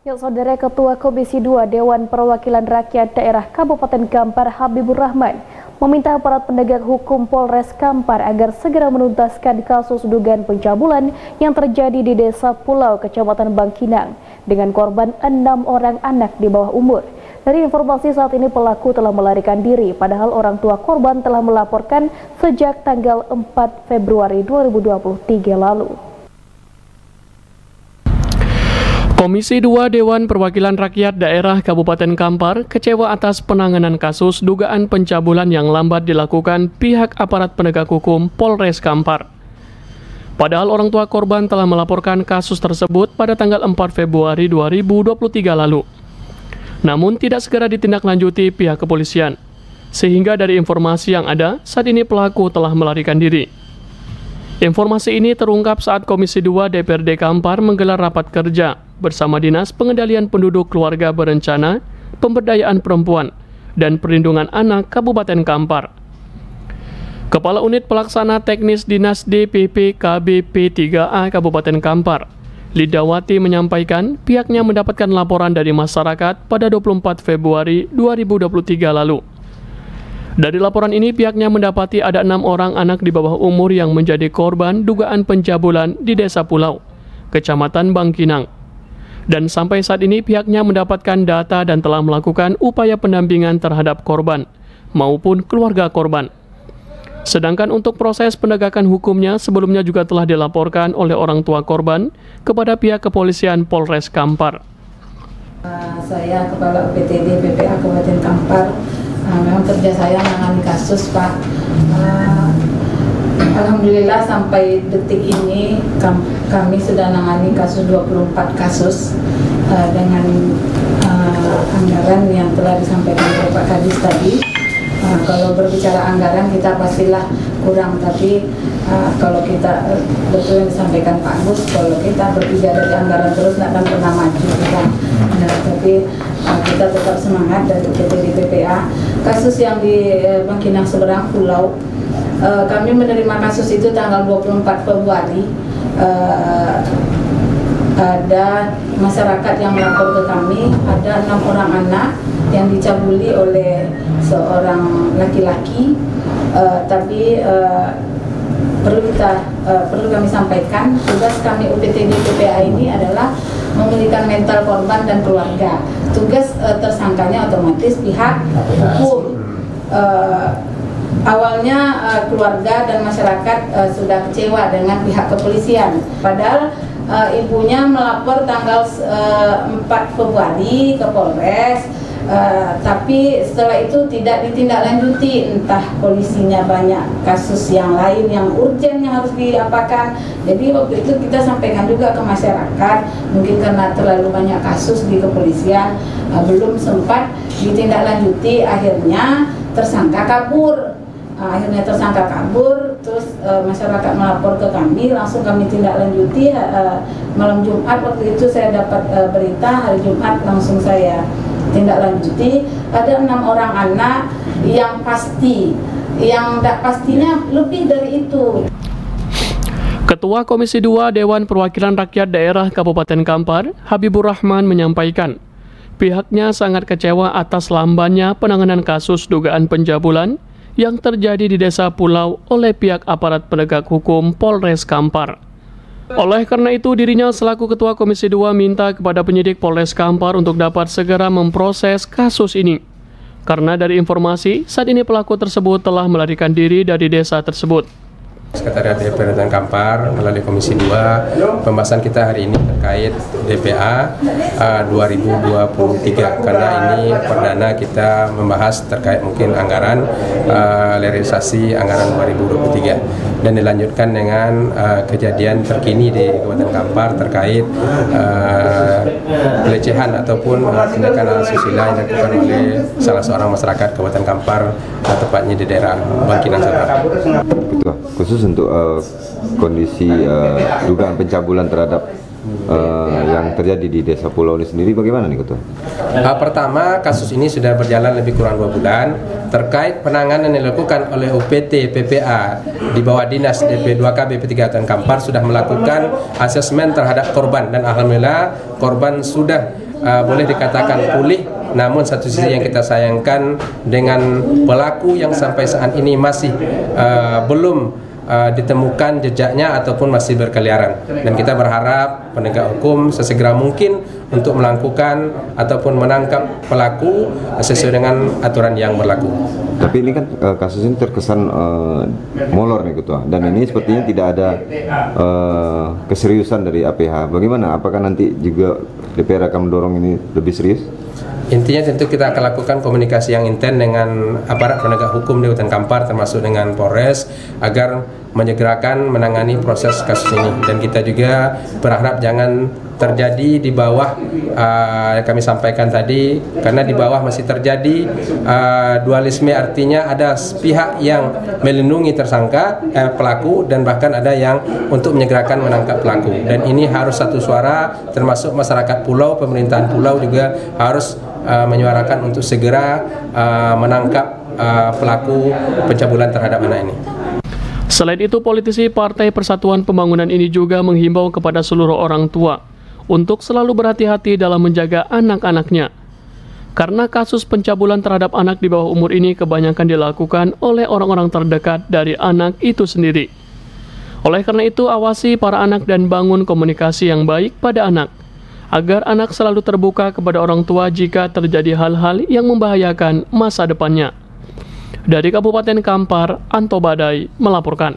Ya, Saudara Ketua Komisi 2 Dewan Perwakilan Rakyat Daerah Kabupaten Kampar Habibur Rahman meminta aparat penegak hukum Polres Kampar agar segera menuntaskan kasus dugaan pencabulan yang terjadi di Desa Pulau, Kecamatan Bangkinang dengan korban 6 orang anak di bawah umur. Dari informasi saat ini pelaku telah melarikan diri, padahal orang tua korban telah melaporkan sejak tanggal 4 Februari 2023 lalu. Komisi 2 Dewan Perwakilan Rakyat Daerah Kabupaten Kampar kecewa atas penanganan kasus dugaan pencabulan yang lambat dilakukan pihak aparat penegak hukum Polres Kampar. Padahal orang tua korban telah melaporkan kasus tersebut pada tanggal 4 Februari 2023 lalu. Namun tidak segera ditindaklanjuti pihak kepolisian. Sehingga dari informasi yang ada, saat ini pelaku telah melarikan diri. Informasi ini terungkap saat Komisi 2 DPRD Kampar menggelar rapat kerja bersama Dinas Pengendalian Penduduk Keluarga Berencana, Pemberdayaan Perempuan, dan Perlindungan Anak Kabupaten Kampar. Kepala Unit Pelaksana Teknis Dinas DPP KBP 3A Kabupaten Kampar, Lidawati menyampaikan pihaknya mendapatkan laporan dari masyarakat pada 24 Februari 2023 lalu. Dari laporan ini pihaknya mendapati ada 6 orang anak di bawah umur yang menjadi korban dugaan pencabulan di Desa Pulau, Kecamatan Bangkinang. Dan sampai saat ini pihaknya mendapatkan data dan telah melakukan upaya pendampingan terhadap korban maupun keluarga korban. Sedangkan untuk proses penegakan hukumnya sebelumnya juga telah dilaporkan oleh orang tua korban kepada pihak kepolisian Polres Kampar. Saya Kepala UPTD PPA Kabupaten Kampar. Memang kerja saya menangani kasus, Pak. Alhamdulillah sampai detik ini kami sudah menangani kasus 24 kasus dengan anggaran yang telah disampaikan oleh Pak Kadis tadi. Kalau berbicara anggaran kita pastilah kurang, tapi kalau kita betul yang disampaikan Pak Gus, kalau kita berpijak dari anggaran terus tidak akan pernah maju kita. Tapi kita tetap semangat dari UPTD PPA. Kasus yang di Bangkinang Seberang Pulau, kami menerima kasus itu tanggal 24 Februari. Ada masyarakat yang melapor ke kami, ada 6 orang anak yang dicabuli oleh seorang laki-laki, tapi perlu kami sampaikan, tugas kami UPTD PPA ini adalah memulihkan mental korban dan keluarga. Tugas tersangkanya otomatis pihak hukum. Awalnya keluarga dan masyarakat sudah kecewa dengan pihak kepolisian. Padahal ibunya melapor tanggal 4 Februari ke Polres. Tapi setelah itu tidak ditindaklanjuti, entah polisinya banyak kasus yang lain yang urgen yang harus diapakan. Jadi waktu itu kita sampaikan juga ke masyarakat, mungkin karena terlalu banyak kasus di kepolisian belum sempat ditindaklanjuti, akhirnya tersangka kabur. Terus masyarakat melapor ke kami, langsung kami tindaklanjuti. Malam Jumat waktu itu saya dapat berita, hari Jumat langsung saya tindaklanjuti. Ada 6 orang anak yang pasti, yang tidak pastinya lebih dari itu. Ketua Komisi 2 Dewan Perwakilan Rakyat Daerah Kabupaten Kampar, Habibur Rahman menyampaikan, pihaknya sangat kecewa atas lambannya penanganan kasus dugaan pencabulan yang terjadi di Desa Pulau oleh pihak aparat penegak hukum Polres Kampar. Oleh karena itu, dirinya selaku Ketua Komisi 2 minta kepada penyidik Polres Kampar untuk dapat segera memproses kasus ini. Karena dari informasi, saat ini pelaku tersebut telah melarikan diri dari desa tersebut. Sekretariat DPRD Kampar melalui Komisi 2, pembahasan kita hari ini terkait DPA 2023, karena ini perdana kita membahas terkait mungkin anggaran realisasi anggaran 2023 dan dilanjutkan dengan kejadian terkini di Kabupaten Kampar terkait pelecehan ataupun tindakan asusila yang dilakukan oleh salah seorang masyarakat Kabupaten Kampar, tepatnya di daerah Bangkinang Selatan. Khusus untuk kondisi dugaan pencabulan terhadap yang terjadi di Desa Pulau ini sendiri, bagaimana nih Ketua? Pertama, kasus ini sudah berjalan lebih kurang 2 bulan. Terkait penanganan yang dilakukan oleh UPT PPA di bawah Dinas DP2K BP3 Kabupaten Kampar sudah melakukan asesmen terhadap korban, dan alhamdulillah korban sudah boleh dikatakan pulih. Namun satu sisi yang kita sayangkan dengan pelaku yang sampai saat ini masih belum ditemukan jejaknya ataupun masih berkeliaran, dan kita berharap penegak hukum sesegera mungkin untuk melakukan ataupun menangkap pelaku sesuai dengan aturan yang berlaku. Tapi ini kan kasus ini terkesan molor nih Ketua, dan ini sepertinya tidak ada keseriusan dari APH. Bagaimana? Apakah nanti juga DPR akan mendorong ini lebih serius? Intinya tentu kita akan lakukan komunikasi yang intens dengan aparat penegak hukum di Kabupaten Kampar, termasuk dengan Polres, agar menyegerakan menangani proses kasus ini. Dan kita juga berharap jangan terjadi di bawah, kami sampaikan tadi, karena di bawah masih terjadi dualisme, artinya ada pihak yang melindungi tersangka, pelaku, dan bahkan ada yang untuk menyegerakan menangkap pelaku. Dan ini harus satu suara, termasuk masyarakat pulau, pemerintahan pulau juga harus menyuarakan untuk segera menangkap pelaku pencabulan terhadap anak ini. Selain itu, politisi Partai Persatuan Pembangunan ini juga menghimbau kepada seluruh orang tua untuk selalu berhati-hati dalam menjaga anak-anaknya. Karena kasus pencabulan terhadap anak di bawah umur ini kebanyakan dilakukan oleh orang-orang terdekat dari anak itu sendiri. Oleh karena itu, awasi para anak dan bangun komunikasi yang baik pada anak, agar anak selalu terbuka kepada orang tua jika terjadi hal-hal yang membahayakan masa depannya. Dari Kabupaten Kampar, Anto Badai melaporkan.